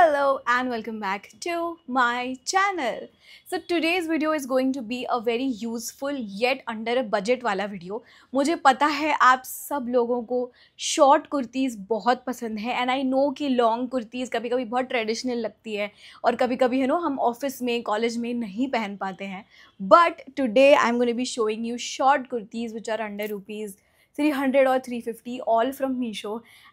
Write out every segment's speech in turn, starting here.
Hello and welcome back to my channel. So today's video is going to be a very useful yet under a budget वाला video. मुझे पता है आप सब लोगों को शॉर्ट कुर्तीज़ बहुत पसंद है एंड आई नो कि लॉन्ग कुर्तीज़ कभी कभी बहुत ट्रेडिशनल लगती है और कभी कभी हम ऑफिस में कॉलेज में नहीं पहन पाते हैं. But today I am gonna be showing you short kurtis which are under rupees 300 or 350 all from Meesho.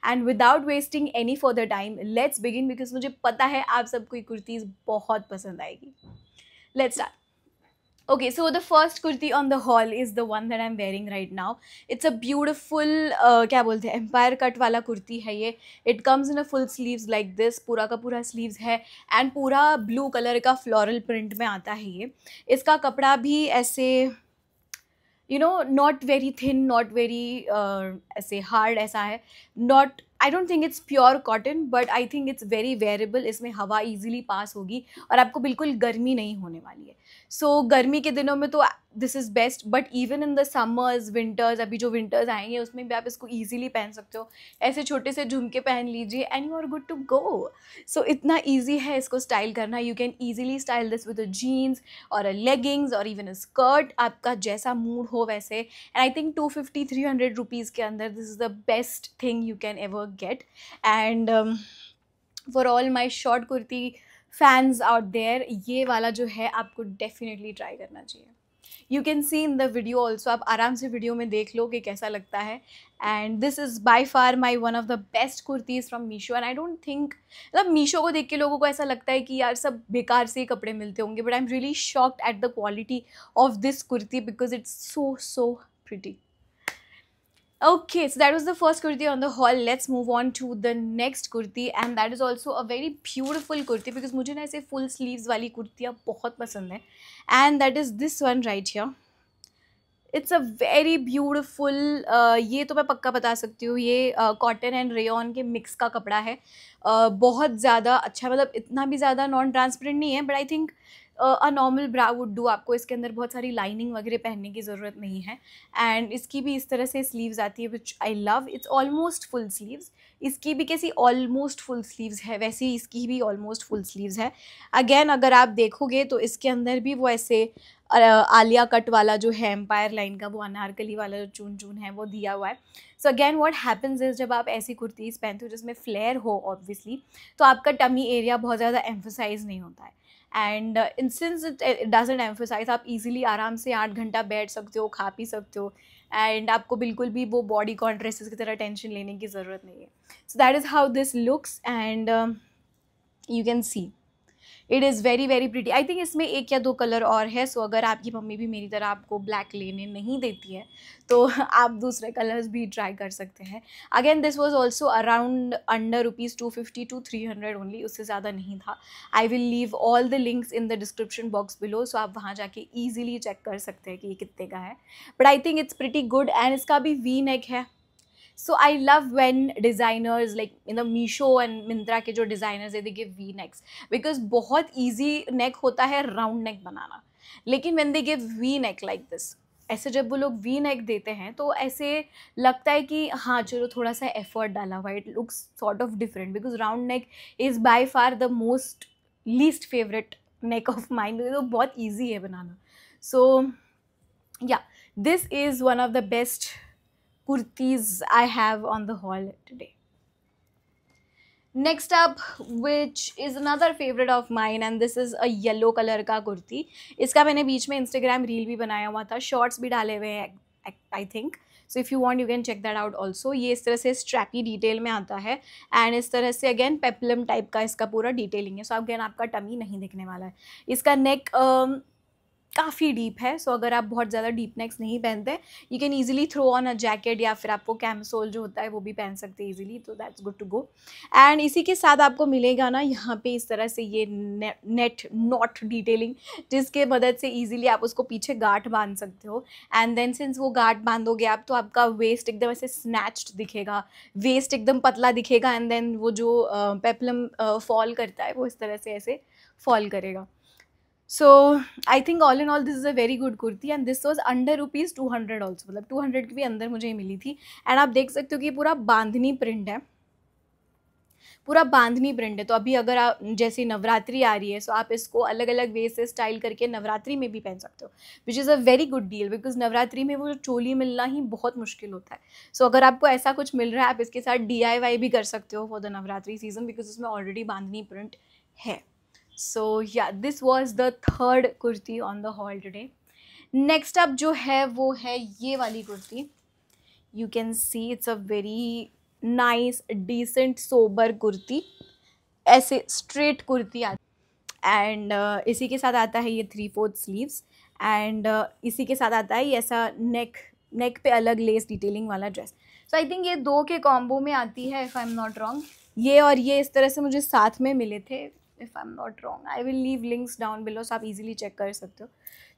And without wasting any further time, let's begin because मुझे पता है आप सबको ये कुर्तीज़ बहुत पसंद आएगी. Let's start. Okay, so the first kurti on the haul is the one that I'm wearing right now. It's a beautiful क्या बोलते हैं एम्पायर कट वाला कुर्ती है ये. It comes in a full sleeves like this. पूरा का पूरा sleeves है and पूरा blue color का floral print में आता है ये. इसका कपड़ा भी ऐसे not very thin, not very ऐसे hard ऐसा है. Not, I don't think it's pure cotton, but I think it's very wearable. इसमें हवा easily pass होगी और आपको बिल्कुल गर्मी नहीं होने वाली है. So गर्मी के दिनों में तो this is best, but even in the summers, winters, अभी जो winters आएंगे उसमें भी आप इसको easily पहन सकते हो. ऐसे छोटे से झुमके पहन लीजिए and you are good to go. So इतना easy है इसको style करना. You can easily style this with a jeans or a leggings or even a skirt. आपका जैसा mood हो वैसे. And I think 250-300 rupees के अंदर this is the best thing you can ever get. And for all my short kurti fans out there, ये वाला जो है आपको definitely try करना चाहिए. You can see in the video also, आप आराम से वीडियो में देख लो कि कैसा लगता है. And this is by far my one of the best kurtis from Meesho. And I don't think, मतलब मीशो को देख के लोगों को ऐसा लगता है कि यार सब बेकार से कपड़े मिलते होंगे. But I'm really shocked at the quality of this kurti because it's so pretty. Okay, so that was the first kurti on the haul. Let's move on to the next kurti and that is also a very beautiful kurti because मुझे ना ऐसे full sleeves वाली कुर्तियाँ बहुत पसंद है. And that is this one right here. It's a very beautiful, ये तो मैं पक्का बता सकती हूँ, ये कॉटन एंड रेयॉन के मिक्स का कपड़ा है. बहुत ज़्यादा अच्छा, मतलब इतना भी ज़्यादा नॉन ट्रांसपेरेंट नहीं है but I think a normal bra would do. आपको इसके अंदर बहुत सारी लाइनिंग वगैरह पहनने की ज़रूरत नहीं है. एंड इसकी भी इस तरह से स्लीव्स आती है which I love. It's almost full sleeves. इसकी भी कैसी ऑलमोस्ट फुल स्लीव्स है वैसे ही इसकी भी ऑलमोस्ट फुल स्लीव्स है. अगेन अगर आप देखोगे तो इसके अंदर भी वो ऐसे आलिया कट वाला जो है एम्पायर लाइन का, वो अनारकली वाला जो चून चून है वो दिया हुआ है. So again what happens is, जब आप ऐसी कुर्तीज़ पहनते हो जिसमें फ्लेयर हो ऑब्वियसली, तो आपका टमी एरिया बहुत ज़्यादा एम्फोसाइज नहीं होता है. And since it doesn't emphasise, आप इजीली आराम से 8 घंटा बैठ सकते हो, खा पी सकते हो एंड आपको बिल्कुल भी वो बॉडी कॉन ड्रेसेस की तरह टेंशन लेने की ज़रूरत नहीं है. सो that is how this looks and you can see it is very pretty. I think इसमें 1 या 2 कलर और है. सो अगर आपकी मम्मी भी मेरी तरह आपको ब्लैक लेने नहीं देती है तो आप दूसरे कलर्स भी ट्राई कर सकते हैं. Again this was also around under rupees 250 to 300 only, उससे ज़्यादा नहीं था. I will leave all the links in the description box below, so आप वहाँ जाके ईजिली चेक कर सकते हैं कि ये कितने का है. But I think it's pretty good and इसका भी वी नेक है. So I love when designers like in the Meesho and Myntra के जो designers है they give V necks because बहुत easy neck होता है round neck बनाना. लेकिन when they give V neck like this, ऐसे जब वो लोग V neck देते हैं तो ऐसे लगता है कि हाँ चलो थोड़ा सा effort डाला हुआ. It looks sort of different because round neck is by far the most least favorite neck of mine because वो बहुत easy है बनाना. So yeah, this is one of the best kurtis I have on the haul today. Next up, which is another favorite of mine and this is a yellow color का कुर्ती. इसका मैंने बीच में Instagram reel भी बनाया हुआ था, shorts भी डाले हुए हैं I think. So if you want you can check that out also. ये इस तरह से strappy डिटेल में आता है एंड इस तरह से अगेन पेप्लम टाइप का इसका पूरा डिटेलिंग है. सो अगेन आपका टमी नहीं दिखने वाला है. इसका नेक काफ़ी डीप है. सो अगर आप बहुत ज़्यादा डीप नेक्स नहीं पहनते you can easily throw on a jacket या फिर आपको कैमसोल जो होता है वो भी पहन सकते हैं ईजिली. तो that's good to go. And इसी के साथ आपको मिलेगा ना यहाँ पे इस तरह से ये नेट नॉट डिटेलिंग जिसके मदद से ईजिली आप उसको पीछे गांठ बांध सकते हो. एंड देन सिंस वो गांठ बांधोगे आप तो आपका वेस्ट एकदम ऐसे स्नैच्ड दिखेगा, वेस्ट एकदम पतला दिखेगा एंड देन वो जो पेप्लम फॉल करता है वो इस तरह से ऐसे फॉल करेगा. So I think all in all this is a very good kurti and this was under rupees 200 also, मतलब 200 के भी अंदर मुझे मिली थी. एंड आप देख सकते हो कि पूरा बांधनी प्रिंट है, पूरा बांधनी प्रिंट है। तो अभी अगर आप जैसे नवरात्रि आ रही है, सो आप इसको अलग अलग वे से स्टाइल करके नवरात्रि में भी पहन सकते हो, which is a very good deal, because Navratri में वो चोली मिलना ही बहुत मुश्किल होता है। सो अगर आपको ऐसा कुछ मिल रहा है, आप इसके साथ DIY भी कर सकते हो for the Navratri season, because इसमें ऑलरेडी बांधनी प्रिंट है। So yeah this was the third kurti on the haul today. Next up जो है वो है ये वाली कुर्ती। You can see it's a very nice decent sober kurti, ऐसे स्ट्रेट कुर्ती आती एंड इसी के साथ आता है ये 3/4 स्लीव्स एंड इसी के साथ आता है ये ऐसा नेक पे अलग लेस डिटेलिंग वाला ड्रेस। सो आई थिंक ये दो के कॉम्बो में आती है, if I am not wrong. ये और ये इस तरह से मुझे साथ में मिले थे, if I am not wrong. I will leave links down below, so आप इजीली चेक कर सकते हो।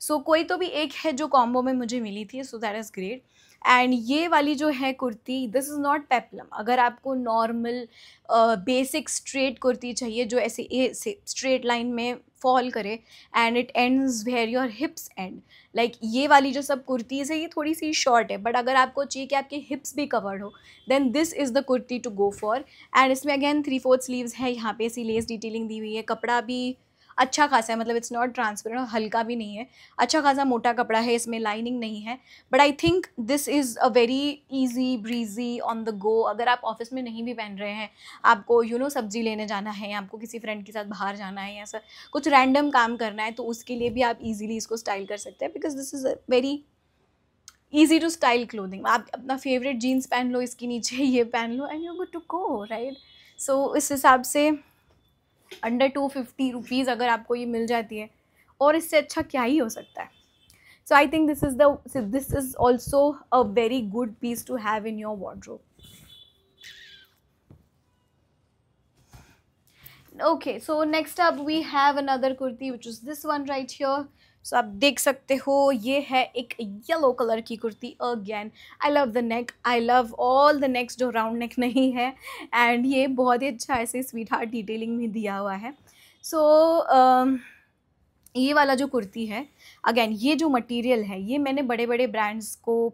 सो कोई तो भी एक है जो कॉम्बो में मुझे मिली थी, so that is great. And ये वाली जो है kurti, this is not peplum. अगर आपको नॉर्मल बेसिक स्ट्रेट कुर्ती चाहिए जो ऐसे स्ट्रेट लाइन में फॉल करे and it ends where your hips end, like ये वाली जो सब कुर्तीज़ है ये थोड़ी सी शॉर्ट है, बट अगर आपको चाहिए कि आपके हिप्स भी कवर्ड हो, then this is the kurti to go for. And इसमें अगेन 3/4 स्लीव्स है, यहाँ पे ऐसी लेस डिटेलिंग दी हुई है, कपड़ा भी अच्छा खासा है, मतलब इट्स नॉट ट्रांसपेरेंट और हल्का भी नहीं है, अच्छा खासा मोटा कपड़ा है, इसमें लाइनिंग नहीं है। But I think this is a very easy breezy on the go. अगर आप ऑफिस में नहीं भी पहन रहे हैं, आपको सब्जी लेने जाना है, या आपको किसी फ्रेंड के साथ बाहर जाना है, या कुछ रैंडम काम करना है, तो उसके लिए भी आप इजीली इसको स्टाइल कर सकते हैं, because this is a very easy to style clothing. आप अपना फेवरेट जीन्स पहन लो, इसके नीचे ये पहन लो and you good to go, right. So इस हिसाब से अंडर 250 रुपीज़ अगर आपको ये मिल जाती है, और इससे अच्छा क्या ही हो सकता है। So I think this is also a very good piece to have in your wardrobe. Okay, so next up we have another kurti which is this one right here. So आप देख सकते हो ये है एक येलो कलर की kurti. Again I love the neck, I love all the next जो round neck नहीं है, एंड ये बहुत ही अच्छा ऐसे स्वीट हार्ट डिटेलिंग में दिया हुआ है। सो ये वाला जो कुर्ती है, अगेन ये जो मटेरियल है ये मैंने बड़े बड़े ब्रांड्स को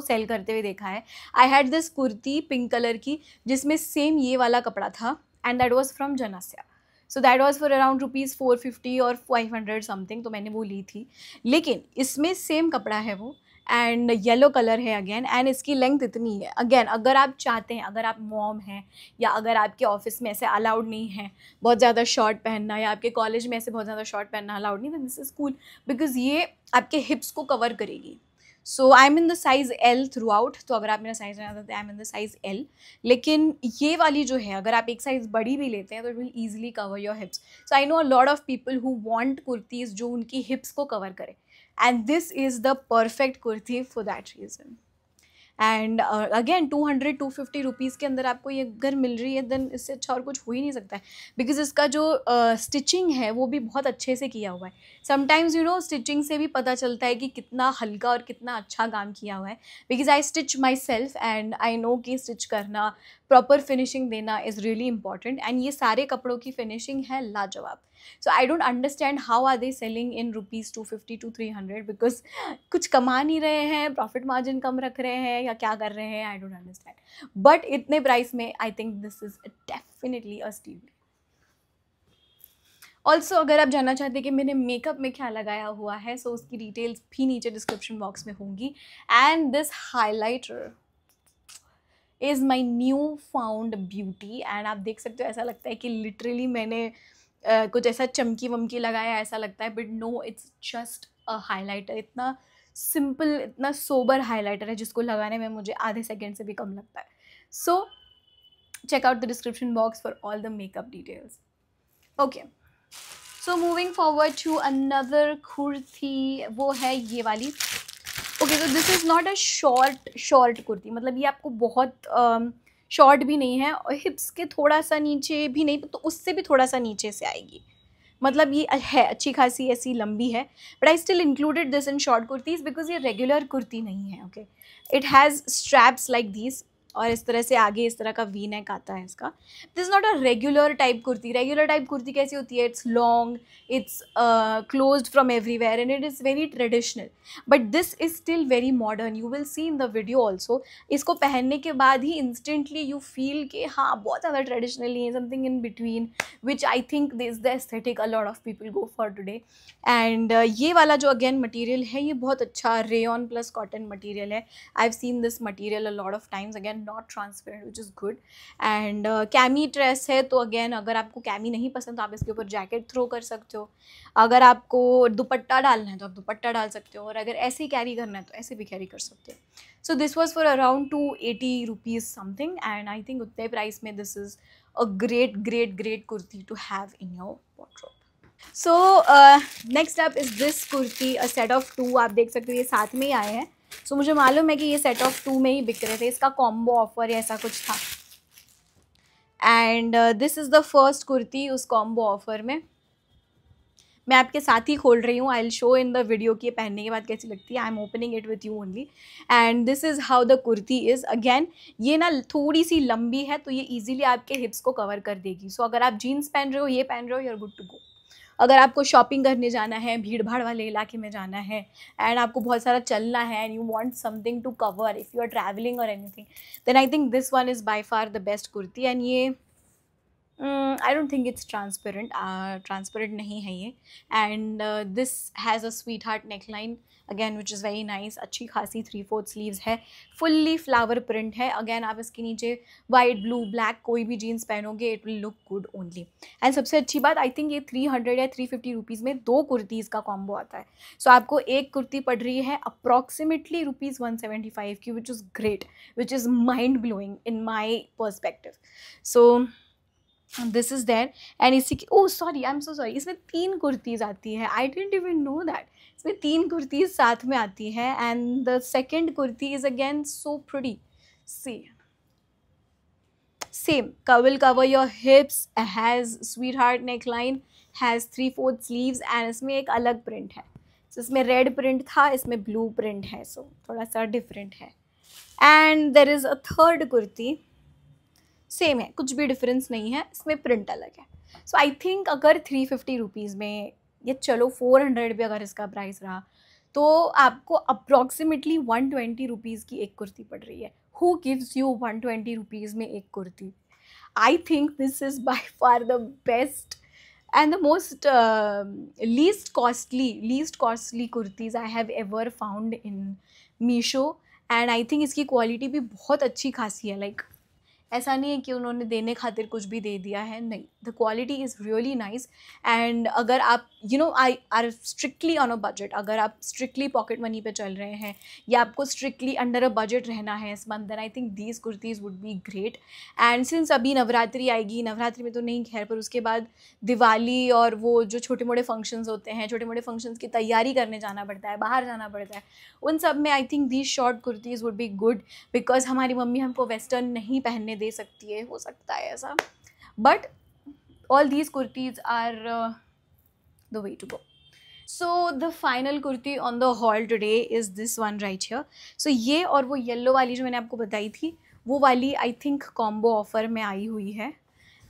सेल करते हुए देखा है। I had this kurti pink colour की जिसमें सेम ये वाला कपड़ा था, and that was from जनस्या। So that was for around rupees 450 और 500 समथिंग, तो मैंने वो ली थी। लेकिन इसमें सेम कपड़ा है वो, एंड येलो कलर है अगेन, एंड इसकी लेंथ इतनी है। अगेन अगर आप चाहते हैं, अगर आप मॉम हैं, या अगर आपके ऑफिस में ऐसे अलाउड नहीं है बहुत ज़्यादा शॉर्ट पहनना, या आपके कॉलेज में ऐसे बहुत ज़्यादा शॉर्ट पहनना अलाउड नहीं, then this is cool, because ये आपके हिप्स को कवर करेगी। So I am in the size L throughout, तो अगर आप मेरा साइज़ नहीं आता तो I am in the size L। लेकिन ये वाली जो है, अगर आप एक साइज़ बड़ी भी लेते हैं तो it will easily cover your hips. So I know a lot of people who want kurtis जो उनकी हिप्स को कवर करे, and this is the perfect kurti for that reason. And again 200-250 rupees के अंदर आपको ये अगर मिल रही है, देन इससे अच्छा और कुछ हो ही नहीं सकता है, बिकॉज इसका जो स्टिचिंग है वो भी बहुत अच्छे से किया हुआ है। समटाइम्स स्टिचिंग से भी पता चलता है कि कितना हल्का और कितना अच्छा काम किया हुआ है, because I stitch myself and I know कि स्टिच करना, प्रॉपर फिनिशिंग देना इज़ रियली इंपॉर्टेंट, एंड ये सारे कपड़ों की फिनिशिंग है लाजवाब। So I don't understand how are they selling in rupees 250 to 300, because कुछ कमा नहीं रहे हैं, प्रॉफिट मार्जिन कम रख रहे हैं, या क्या कर रहे हैं, आई डोंट अंडरस्टैंड। बट इतने प्राइस में आई think this is definitely a steel. Also अगर आप जानना चाहते हैं कि मैंने मेकअप में क्या लगाया हुआ है, सो उसकी डिटेल्स भी नीचे डिस्क्रिप्शन बॉक्स में होंगी। And this highlighter is my new found beauty, and आप देख सकते हो ऐसा लगता है कि लिटरली मैंने कुछ ऐसा चमकी वमकी लगाया ऐसा लगता है, but no, it's just a highlighter. इतना सिंपल, इतना सोबर हाईलाइटर है जिसको लगाने में मुझे आधे सेकेंड से भी कम लगता है। So check out the description box for all the makeup details. Okay, so moving forward to another kurti, वो है ये वाली। ओके, तो this is not a short kurti, मतलब ये आपको बहुत शॉर्ट भी नहीं है और हिप्स के थोड़ा सा नीचे भी नहीं, तो उससे भी थोड़ा सा नीचे से आएगी, मतलब ये है अच्छी खासी ऐसी लंबी है। But I still included this in short kurtis because ये रेगुलर कुर्ती नहीं है। Okay, it has straps like these, और इस तरह से आगे इस तरह का वी नेक आता है इसका. This is not a regular type kurti. Regular type kurti कैसी होती है? It's long, it's closed from everywhere and it is very traditional. But this is still very modern. You will see in the video also. इसको पहनने के बाद ही instantly you feel कि हाँ बहुत ज़्यादा ट्रेडिशनल नहीं है, something in between, which I think this the aesthetic a lot of people go for today. And ये वाला जो अगेन मटीरियल है ये बहुत अच्छा रेयन प्लस कॉटन मटीरियल है. I have seen this material a lot of times. Again not transparent which is good. And chemo dress है तो अगेन अगर आपको कैमी नहीं पसंद तो आप इसके ऊपर जैकेट थ्रो कर सकते हो. अगर आपको दुपट्टा डालना है तो आप दुपट्टा डाल सकते हो, और अगर ऐसे ही कैरी करना है तो ऐसे भी कैरी कर सकते हो. So this was for around 280 rupees something. And I think उतने प्राइस में this is a great great great kurti to have in your wardrobe. So next up is this kurti, a set of 2. आप देख सकते हो ये साथ में ही आए हैं. सो मुझे मालूम है कि ये सेट ऑफ 2 में ही बिक रहे थे. इसका कॉम्बो ऑफर या ऐसा कुछ था. And this is the first kurti उस कॉम्बो ऑफर में. मैं आपके साथ ही खोल रही हूँ. I will show in the video कि पहनने के बाद कैसी लगती है. I am opening it with you only. And this is how the kurti is. Again ये ना थोड़ी सी लंबी है तो ये ईजिली आपके हिप्स को कवर कर देगी. सो अगर आप जीन्स पहन रहे हो, ये पहन रहे हो, you are good to go. अगर आपको शॉपिंग करने जाना है, भीड़ भाड़ वाले इलाके में जाना है एंड आपको बहुत सारा चलना है and you want something to cover if you are travelling और anything, then I think this one is by far the best kurti. And ये I don't think it's transparent. Transparent नहीं है ये. And this has a sweetheart neckline again which is very nice. अच्छी खासी 3/4 sleeves है. Fully flower print है. Again आप इसके नीचे वाइट, ब्लू, ब्लैक कोई भी jeans पहनोगे it will look good only. And सबसे अच्छी बात आई थिंक ये 300 या 350 रुपीज़ में 2 कुर्तीज़ का कॉम्बो आता है. सो आपको एक कुर्ती पड़ रही है अप्रॉक्सीमेटली ₹175 की, which is great, which is mind blowing in my perspective. So this is there. And इसी की oh sorry, I am so sorry, इसमें 3 कुर्तीज़ आती है. I didn't even know that इसमें 3 कुर्तीज़ साथ में आती है. And the second kurti is again so pretty. See same will cover your hips, has sweetheart neckline, has 3/4 sleeves and इसमें एक अलग प्रिंट है. So, इसमें रेड प्रिंट था, इसमें ब्लू प्रिंट है. सो थोड़ा सा डिफरेंट है. And there is a third kurti. Same है, कुछ भी डिफरेंस नहीं है, इसमें प्रिंट अलग है. सो आई थिंक अगर 350 रुपीज़ में, या चलो 400 भी अगर इसका प्राइस रहा, तो आपको अप्रॉक्सीमेटली 120 रुपीज़ की एक कुर्ती पड़ रही है. हु गिव्स यू 120 रुपीज़ में एक कुर्ती? आई think this is by far the best and the most least costly kurtis I have ever found in Meesho. and I think इसकी क्वालिटी भी बहुत अच्छी खासी है. लाइक ऐसा नहीं है कि उन्होंने देने खातिर कुछ भी दे दिया है, नहीं. The quality is really nice. And अगर आप I R strictly on a budget, अगर आप स्ट्रिक्टली पॉकेट मनी पे चल रहे हैं या आपको स्ट्रिक्टली अंडर अ बजट रहना है इस month, then I think these kurtis would be great. And since अभी नवरात्रि आएगी, नवरात्रि में तो नहीं खैर, पर उसके बाद दिवाली और वो जो छोटे मोटे फंक्शंस होते हैं, छोटे मोटे फंक्शंस की तैयारी करने जाना पड़ता है, बाहर जाना पड़ता है, उन सब में आई think these short kurtis would be good. Because हमारी मम्मी हमको वेस्टर्न नहीं पहनने दे सकती है, हो सकता है ऐसा, but all these kurtis are the way to go. So the final kurti on the haul today is this one right here. So ये और वो येलो वाली जो मैंने आपको बताई थी, वो वाली आई थिंक कॉम्बो ऑफर में आई हुई है.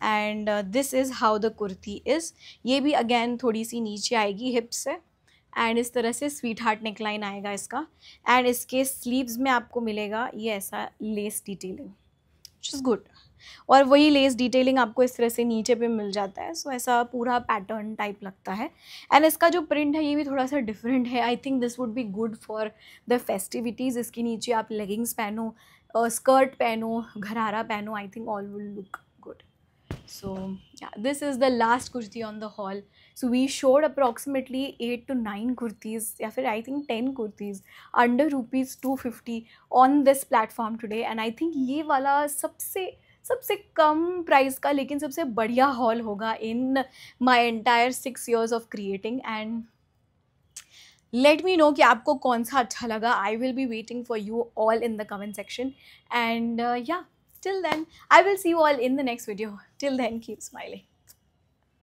And this is how the kurti is. ये भी अगेन थोड़ी सी नीचे आएगी हिप से, एंड इस तरह से स्वीट हार्ट नेकलाइन आएगा इसका. एंड इसके स्लीव्स में आपको मिलेगा ये ऐसा less detailing, which is good. और वही लेस डिटेलिंग आपको इस तरह से नीचे पे मिल जाता है. सो ऐसा पूरा पैटर्न टाइप लगता है. एंड इसका जो प्रिंट है ये भी थोड़ा सा डिफरेंट है. आई think this would be good for the festivities. इसके नीचे आप लेगिंग्स पहनो, स्कर्ट पहनो, घरारा पहनो, I think all will look good. So yeah, this is the last kurti on the haul. So we showed approximately 8 to 9 kurtis, या फिर I think 10 kurtis under ₹250 on this platform today. And I think ये वाला सबसे कम price का लेकिन सबसे बढ़िया haul होगा in my entire 6 years of creating. And let me know कि आपको कौन सा अच्छा लगा. I will be waiting for you all in the comment section. And yeah till then I will see you all in the next video. Till then, keep smiling.